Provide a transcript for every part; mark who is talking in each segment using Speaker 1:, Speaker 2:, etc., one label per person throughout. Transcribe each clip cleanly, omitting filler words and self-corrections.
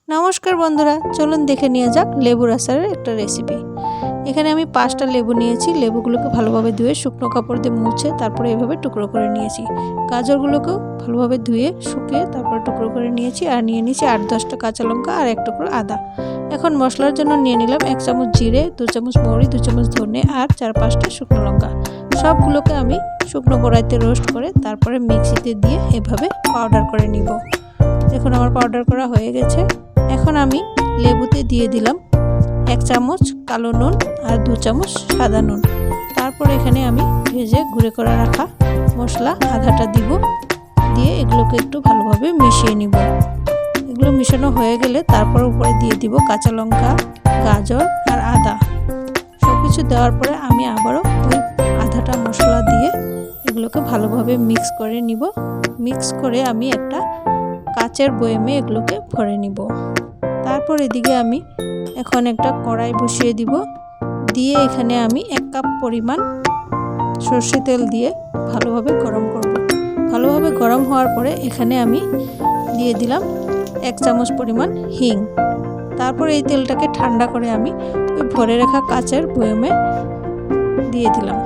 Speaker 1: নমস্কার বন্ধুরা, চলুন দেখে নিয়ে যাক লেবুর আচারের একটা রেসিপি। এখানে আমি 5টা লেবু নিয়েছি। লেবুগুলোকে ভালোভাবে ধুয়ে শুকনো কাপড় দিয়ে মুছে তারপরে এভাবে টুকরো করে নিয়েছি। গাজরগুলোকেও ভালোভাবে ধুয়ে শুকিয়ে তারপরে টুকরো করে নিয়েছি। আর নিয়ে নিয়েছি 8-10টা কাঁচা লঙ্কা আর 1 টুকরো আদা। এখন মশলার জন্য নিয়ে নিলাম 1 চামচ জিরে, 2 চামচ মৌরি, 2 চামচ ধনে আর 4-5টা শুকনো লঙ্কা। সবগুলোকে আমি শুকনো কড়াইতে রোস্ট করে তারপরে মিক্সিতে দিয়ে এভাবে পাউডার করে নিব। দেখুন আমার পাউডার করা হয়ে গেছে। এখন আমি লেবুতে দিয়ে দিলাম 1 চামচ কালো নুন আর 2 চামচ সাদা নুন। তারপর এখানে আমি ভেজে গুঁড়ো করে রাখা মশলা আধাটা দিব, দিয়ে এগুলোকে একটু ভালোভাবে মিশিয়ে নিব। এগুলো মিশানো হয়ে গেলে তারপর উপরে দিয়ে দিব কাঁচা লঙ্কা, গাজর আর আদা। সব কিছু দেওয়ার পরে আমি আবারও ওই আধাটা মশলা দিয়ে এগুলোকে ভালোভাবে মিক্স করে নিব। মিক্স করে আমি একটা কাচের বয়ামে এগুলোকে ভরে নিব। তারপর এদিকে আমি এখন একটা কড়াই বসিয়ে দিব, দিয়ে এখানে আমি 1 কাপ পরিমাণ সরষে তেল দিয়ে ভালোভাবে গরম করব। ভালোভাবে গরম হওয়ার পরে এখানে আমি দিয়ে দিলাম 1 চামচ পরিমাণ হিং। তারপর এই তেলটাকে ঠান্ডা করে আমি ওই ভরে রাখা কাচের বয়ামে দিয়ে দিলাম।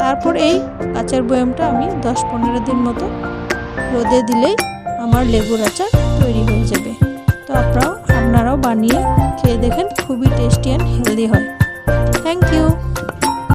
Speaker 1: তারপর এই কাচের বয়ামটা আমি 10-15 দিন মতো রোদে দিলেই আমার লেবুর আচার তৈরি হয়ে যাবে। তো আপনারাও বানিয়ে খেয়ে দেখেন, খুবই টেস্টি অ্যান্ড হেলদি হয়। Thank you.